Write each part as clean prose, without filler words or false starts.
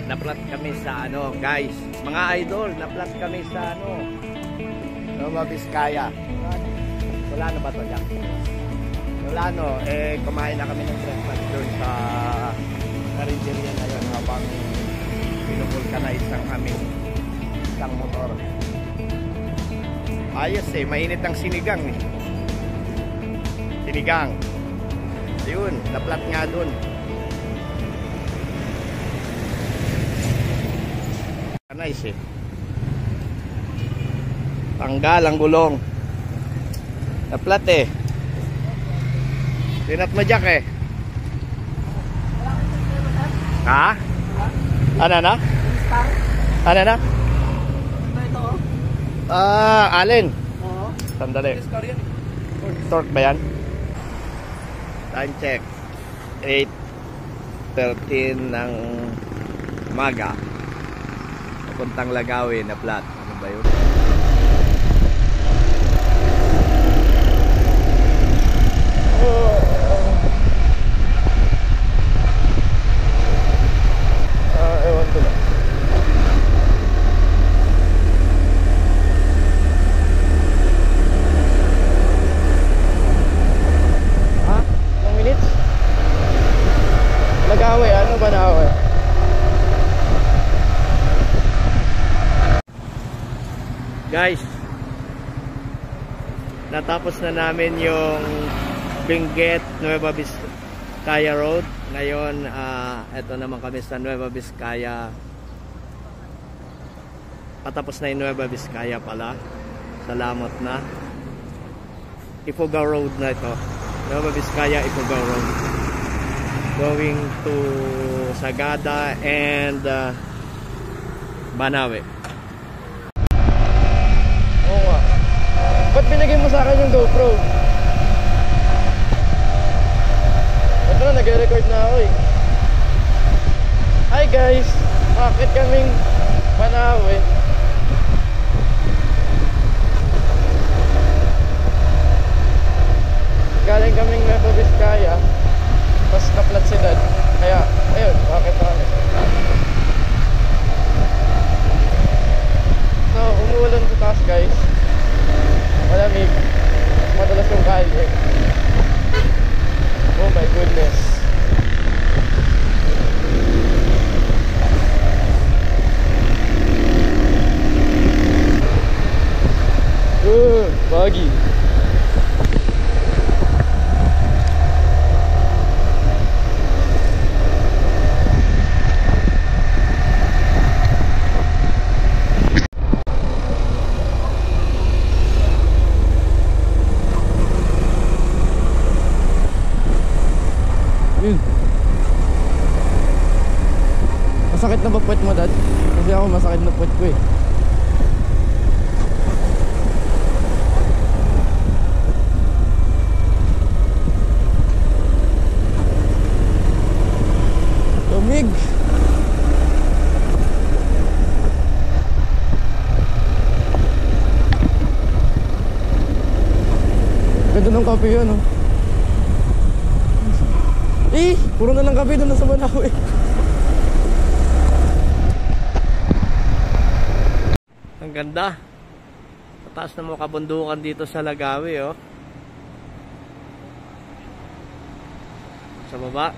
naplat kami sa ano, guys, mga idol, naplat kami sa ano, Nueva Vizcaya. Wala na ba ito dyan? Wala no, kumain na kami ng breakfast doon sa karinderya ngayon habang pinupulkanize ang aming isang motor. Ayos mainit ang sinigang sinigang. Ayun, naplat nga doon. Nice tanggal ang gulong, naplat tinat mo jack ha? Ano na? Ano na? Alin? Sandali, torque ba yan? Time check 8:13 ng umaga, papuntang Lagawin na plat. Ano ba yun? Ewan ko lang. Ilang minutes? Lagawi, ano ba na ako guys, natapos na namin yung Benguet Nueva Vizcaya Road. Ngayon eto naman kami sa Nueva Vizcaya. Patapos na yung Nueva Vizcaya pala, salamat na. Ifugao Road na ito, Nueva Vizcaya Ifugao Road, going to Sagada and Banawe. Ba't binigay mo sa akin yung GoPro? Ito na, nag-record na ako Hi guys! Bakit kaming Banawe? Galing kaming Nueva Vizcaya, tapos naplat si Dad. Kaya, ayun, bakit kami? So, umuulan sa taas guys. Malamig, madalas yung kalye. Oh my goodness. Bagi. Masakit na ba puwet mo, Dad? Kasi ako masakit na puwet ko Lumig. Ganda ng kape yun puro na lang kape doon sa Banawe. Ang ganda. Mataas na mga kabundukan dito sa Lagawi sa baba.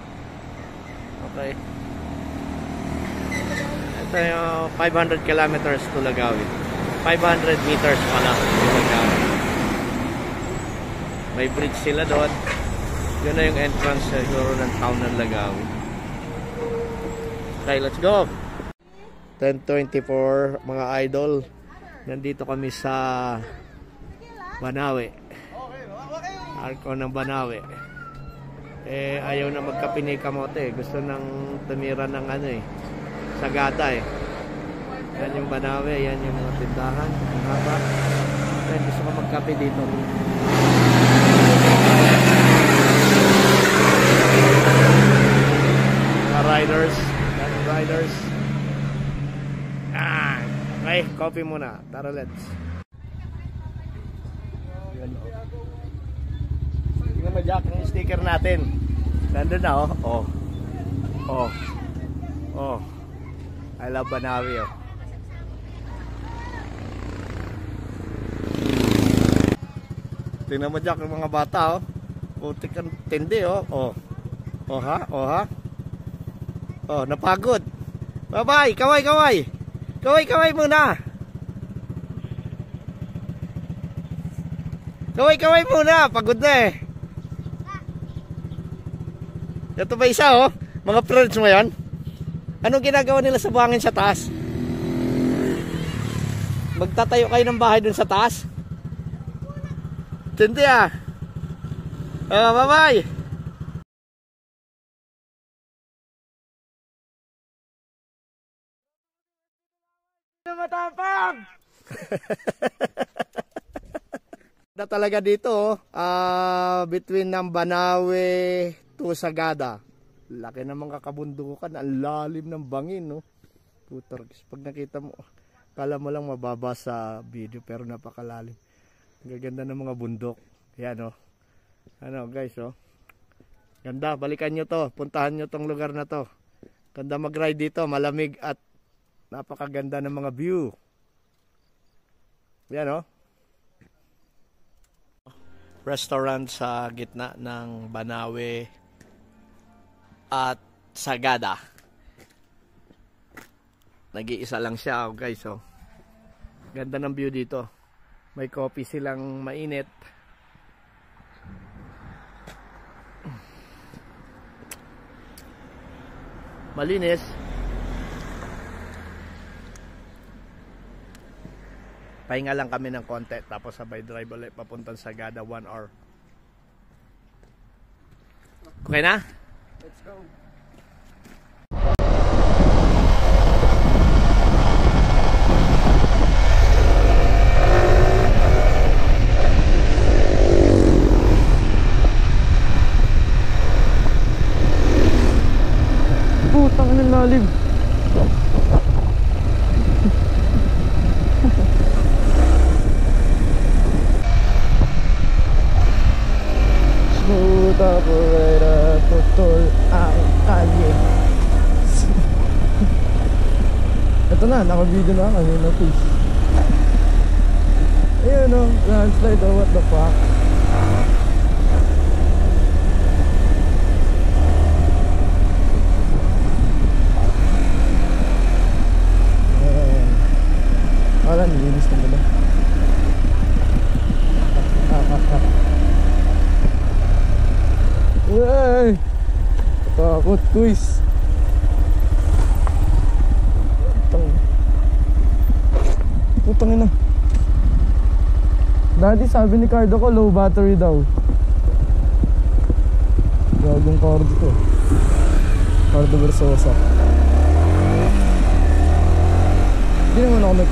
Okay. Ito yung 500 kilometers to Lagawi. 500 meters pala to Lagawi. May bridge sila doon. Yun na yung entrance siguro ng town ng Lagawi. Okay, let's go. 10:24 mga idol. Nandito kami sa Banawe. Arko ng Banawe. Ayaw na magkape ni Kamote. Gusto nang tumira ng Sagada Yan yung Banawe, yan yung mga tindahan. Gusto ko magkape dito. Mga riders. Okay, coffee muna. Tara, let's. Tingnan mo, Jack, yung sticker natin. Nandun na, I love Banawi, oh. Tingnan mo dyan yung mga bata, oh. Putik ang tindi, oh. Oh. Oh ha? Oh ha? Oh, napagod. Bye-bye. Kaway, kaway. Kaway, kaway muna. Kaway, kaway muna. Pagod na eh. Ito ba isa, oh? Mga friends mo yan? Anong ginagawa nila sa buhangin sa taas? Magtatayo kayo ng bahay dun sa taas? Tindi ah. Oh, bye-bye. Matapang! Na talaga dito, between ng Banawe to Sagada. Laki naman kakabundukan, ang lalim ng bangin, no? Putargs, pag nakita mo, kala mo lang mababa sa video pero napakalalim. Ang gaganda ng mga bundok. Yan, no? Ano guys, oh. Ganda, balikan nyo to, puntahan nyo tong lugar na to. Ganda mag-ride dito, malamig at napakaganda ng mga view. Yan, oh. Restaurant sa gitna ng Banawe at Sagada. Nag-iisa lang siya, oh, guys, oh. Ganda ng view dito. May coffee silang mainit. Malinis. Pahinga lang kami ng konti tapos sabay drive ulit papuntang Sagada, 1 hour. Okay na? Let's go. Putang ng lalim. Smooth operator, tutol ang kalye. Ito na, naka-video na kanina, please. Ayun o, landslide, oh, what the fuck. Wala, nilinis na nila. Uy! Takot, quiz. Putang ina. Dati sabi ni Cardo ko low battery daw. Gagong Cardo to. Cardo Versosa. Hindi naman ako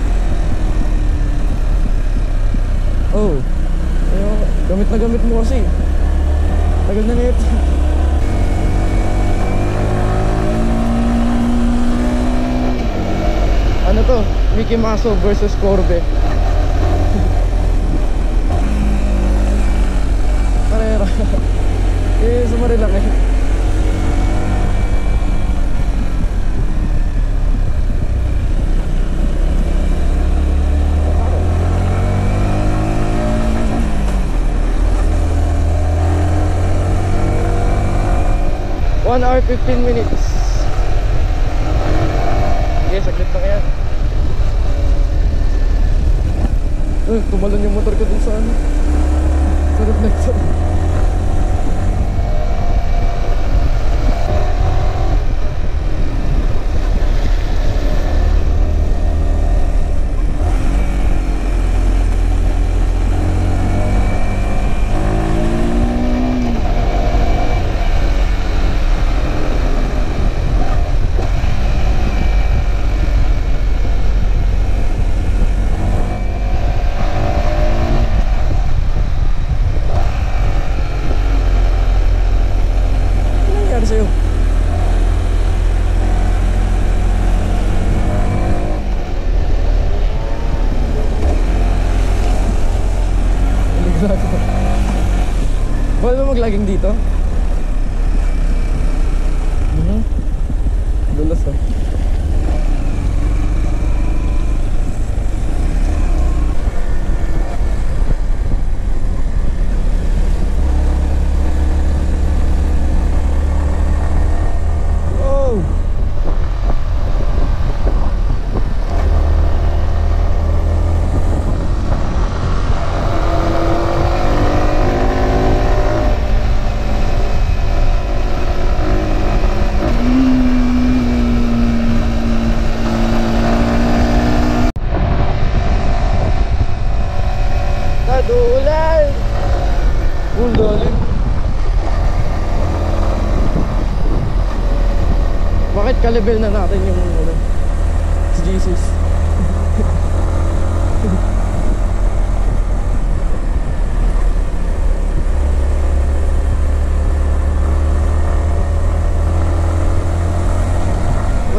oh, gamit na gamit mo kasi. Tagal na nito. Ano to? Mickey Maso versus Corbe. Karera. Sumari lang eh. One hour 15 minutes. Okay, saglit lang yan. Tumalon yung motor ko dun sa ano, sa reflector. Sa'yo. Bawal mo maglaging dito? Dulas ah. Pagka-level na natin yung ano, si Jesus.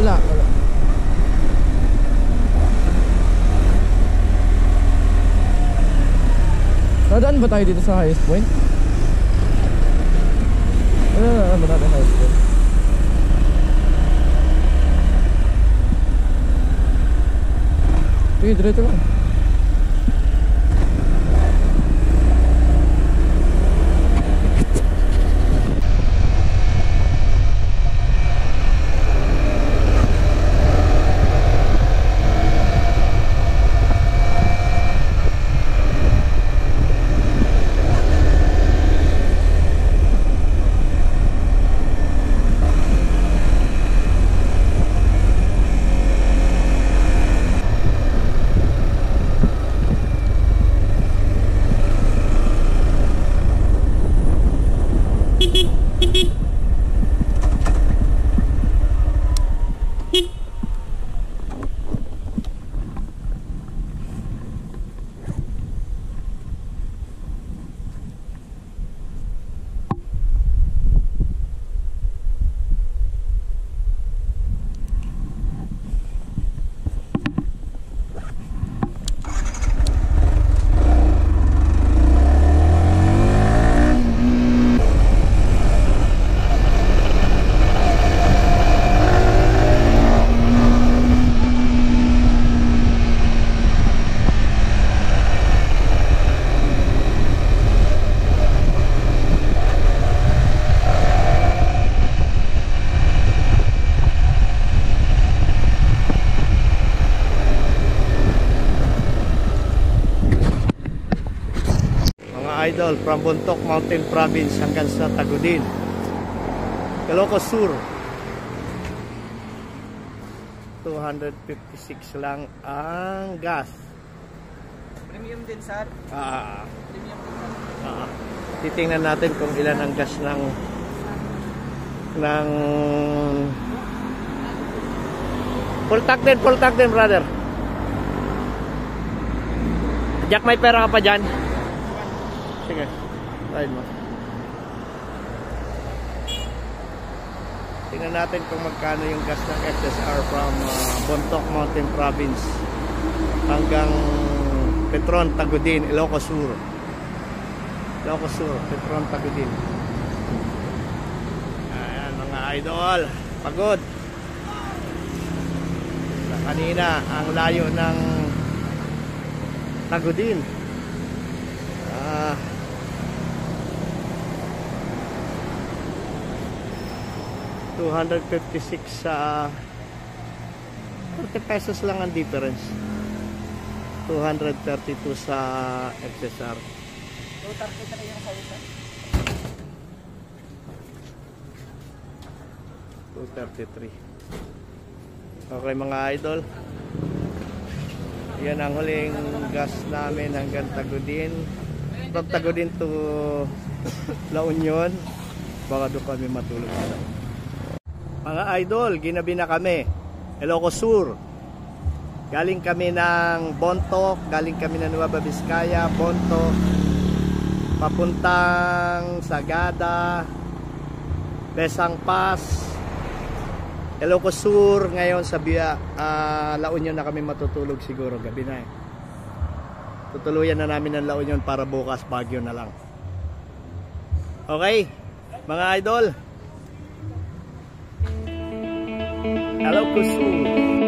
Wala. Nadaan ba tayo dito sa highest point? Ano ba natin highest point? Sige, diretso lang. Idol, from Bontoc Mountain Province hanggang sa Tagudin, Ilocos Sur. 256 lang ang gas. Premium din, sir. Premium din, sir. Titingnan natin kung ilan ang gas ng full tank din, brother. Jack, may pera ka pa dyan? Sige, ride mo. Tingnan natin kung magkano yung gas ng FSR from Bontoc Mountain Province hanggang Petron, Tagudin, Ilocos Sur. Petron, Tagudin. Ayan mga idol, pagod. Kanina ang layo ng Tagudin. 256 sa 40 pesos lang ang difference. 232 sa FSR. 233 yung sa isa. 233. Okay mga idol, yan ang huling gas namin hanggang Tagudin. From Tagudin to La Union. Baka doon kami matulog na. Mga idol, ginabi na kami. Ilocos Sur. Galing kami ng Bontoc, galing kami ng Nueva Vizcaya, Bontoc, papuntang Sagada, Besang Pass, Ilocos Sur. Ngayon sa La Union na kami matutulog siguro, gabi na eh. Tutuluyan na namin ng La Union para bukas Baguio na lang. Okay, mga idol, Ilocos Sur.